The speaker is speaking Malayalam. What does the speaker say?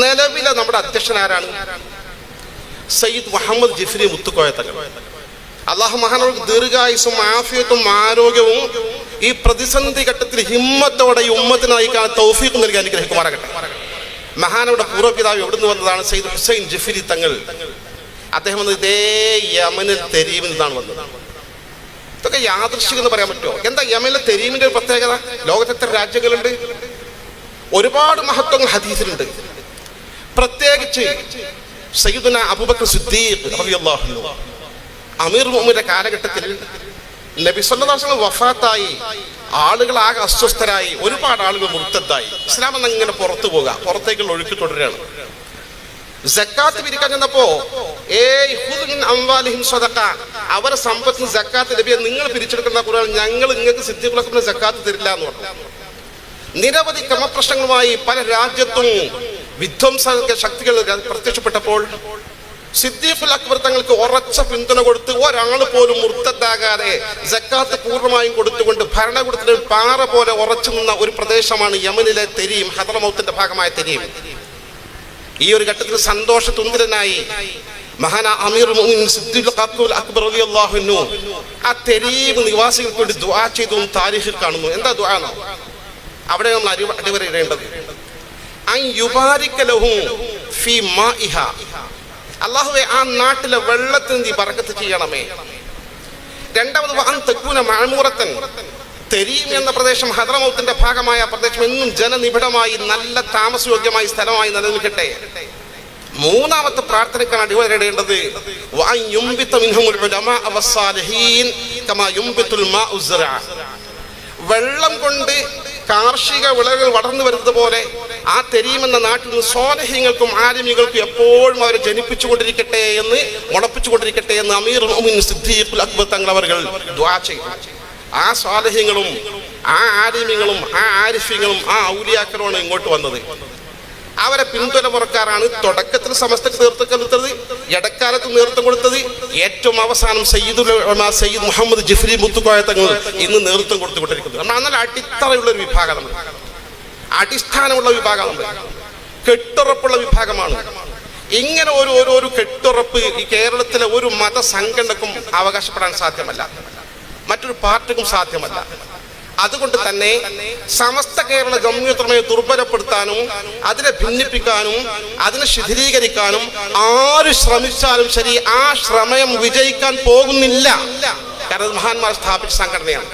നിലവിലെ നമ്മുടെ അധ്യക്ഷനാരാണ്? സയ്യിദ് മുഹമ്മദ് ജിഫ്രി മുത്തുക്കോയ തങ്ങൾ. അള്ളാഹു മഹാനവർക്ക് ദീർഘായുസും ആഫിയത്തും ആരോഗ്യവും ഈ പ്രതിസന്ധി ഘട്ടത്തിൽ ഹിമ്മത്തോടെ ഈ ഉമ്മത്തിന് നയിക്കാൻ തൗഫീഖ് നൽകി അനുഗ്രഹിക്കുമാറാകട്ടെ. മഹാനവരുടെ പൂർവ്വപിതാവ് എവിടുന്ന് വന്നതാണ്? സയ്യിദ് ഹുസൈൻ ജിഫ്രി തങ്ങൾ. അദ്ദേഹം വന്നത് ഇതേ യമനിൽ തെരീമിൽ നിന്നാണ് വന്നത്. ഇതൊക്കെ യാദൃശ്ചികം എന്ന് പറയാൻ പറ്റുമോ? എന്താ യമനിലെ തെരീമിന്റെ ഒരു പ്രത്യേകത? ലോകത്ത് എത്ര രാജ്യങ്ങളുണ്ട്? ഒരുപാട് മഹത്വങ്ങൾ ഹദീസിലുണ്ട്. പ്രത്യേകിച്ച് സയ്യിദുന അബൂബക്കർ സിദ്ദീഖ് റളിയല്ലാഹു അൻഹു അമീർ മുഅ്മിനീന്റെ കാലഘട്ടത്തിൽ നബി സല്ലല്ലാഹു അലൈഹി വസല്ലം വഫാത്തായി, ആളുകൾ ആകെ അസ്വസ്ഥരായി, ഒരുപാട് ആളുകൾ മുർത്തദ്ദായി. ഇസ്ലാം എന്നങ്ങനെ പുറത്തേക്കുള്ള ഒഴുക്ക് തുടരുകയാണ്. സക്കാത്ത് പിരിക്കാൻ ചെന്നപ്പോ അവരെ സമ്പത്തിന് സക്കാത്ത് ലഭിയ നിങ്ങൾ പിരിച്ചെടുക്കുന്ന കുറവ് ഞങ്ങൾ നിങ്ങൾക്ക് സിദ്ദീഖുൽ സക്കാത്ത് തരില്ല എന്ന് പറഞ്ഞു. നിരവധി ക്രമപ്രശ്നങ്ങളുമായി പല രാജ്യത്തും വിധ്വംസ ശക്തികൾ പ്രത്യക്ഷപ്പെട്ടപ്പോൾ സിദ്ദീഖുൽ അക്ബർ തങ്ങൾക്ക് ഉറച്ച പിന്തുണ കൊടുത്ത് ഒരാൾ പോലും മുർത്തദ്ദാകാതെ സക്കാത്ത് പൂർണ്ണമായും കൊടുത്തുകൊണ്ട് ഭരണകൂടത്തിന് പാറ പോലെ ഉറച്ചു നിന്ന ഒരു പ്രദേശമാണ് യമനിലെ തെരീം, ഹദ്റമൗത്തിന്റെ ഭാഗമായ തെരീം. ഈ ഒരു ഘട്ടത്തിൽ സന്തോഷതുന്തിരനായി മഹാന അമീർ മുഅ്മിനീൻ സിദ്ദീഖുൽ അക്ബർ റളിയല്ലാഹു അൻഹു ആ തെരീം നിവാസികൾക്ക് വേണ്ടി ദുആ ചെയ്തു താരീഖിൽ കാണുന്നു. എന്താ ദുആ? അവിടെ നമ്മൾ അടിവരയിടേണ്ടത് അൻ യുബാരിക ലഹും ഫീ മാഇഹാ, അല്ലാഹുവേ ആ നാട്ടിലെ വെള്ളത്തിൽ നീ ബറക്കത്ത് ചെയ്യണമേ. രണ്ടാമത് അൻ തകൂന മഅമൂറത്തൻ, തെരീം എന്ന പ്രദേശം ഹദ്റമൗത്തിന്റെ ഭാഗമായ പ്രദേശം എന്നും ജനനിബിഡമായി നല്ല താമസയോഗ്യമായ സ്ഥലമായി നിലനിൽക്കട്ടെ. മൂന്നാമത്തെ പ്രാർത്ഥനയ്ക്കാണ് അടിവരയിടേണ്ടത് വഅൻ യുംബിത മിൻഹുൽ ഉലമാ വസ്സാലിഹീൻ കമാ യുംബിതുൽ മാഉ സ്സറഅ, വെള്ളം കൊണ്ട് കാർഷിക വിളകൾ വളർന്നു വരുന്നത് പോലെ ആ തെരീം എന്ന നാട്ടിൽ നിന്ന് സ്വാലിഹീങ്ങൾക്കും ആലിമീങ്ങൾക്കും എപ്പോഴും അവരെ ജനിപ്പിച്ചുകൊണ്ടിരിക്കട്ടെ എന്ന്, മുളപ്പിച്ചുകൊണ്ടിരിക്കട്ടെ എന്ന് അമീർ മുഅ്മിനീൻ സിദ്ദീഖുൽ അക്ബർ തങ്ങൾ അവർ ദുആ ചെയ്തു. ആ സ്വാലിഹീങ്ങളും ആ ആലിമീങ്ങളും ആ ആരിഫീങ്ങളും ആ ഔലിയാക്കളുമാണ് ഇങ്ങോട്ട് വന്നത്. അവരെ പിന്തുണ പുറക്കാറാണ് തുടക്കത്തിൽ സമസ്തക്ക് നേതൃത്വം കൊടുത്തത്, ഇടക്കാലത്ത് നേതൃത്വം കൊടുത്തത്, ഏറ്റവും അവസാനം സയ്യിദ് മുഹമ്മദ് ജിഫ്രി മുത്തുക്കോയ തങ്ങൾ ഇന്ന് നേതൃത്വം കൊടുത്തുകൊണ്ടിരിക്കുന്നത്. നമ്മൾ എന്നാൽ അടിത്തറയുള്ള ഒരു വിഭാഗം, നമ്മൾ അടിസ്ഥാനമുള്ള വിഭാഗം, നമ്മൾ കെട്ടുറപ്പുള്ള വിഭാഗമാണ്. ഇങ്ങനെ ഒരു കെട്ടുറപ്പ് ഈ കേരളത്തിലെ ഒരു മതസംഘടനക്കും അവകാശപ്പെടാൻ സാധ്യമല്ല, മറ്റൊരു പാർട്ടിക്കും സാധ്യമല്ല. അതുകൊണ്ട് തന്നെ സമസ്ത കേരള ജംഇയ്യത്തുലമയെ ദുർബലപ്പെടുത്താനും അതിനെ ഭിന്നിപ്പിക്കാനും അതിനെ ശിഥിലീകരിക്കാനും ആര് ശ്രമിച്ചാലും ശരി, ആ ശ്രമം വിജയിക്കാൻ പോകുന്നില്ല. കാരണം മഹാന്മാർ സ്ഥാപിച്ച സംഘടനയാണ്.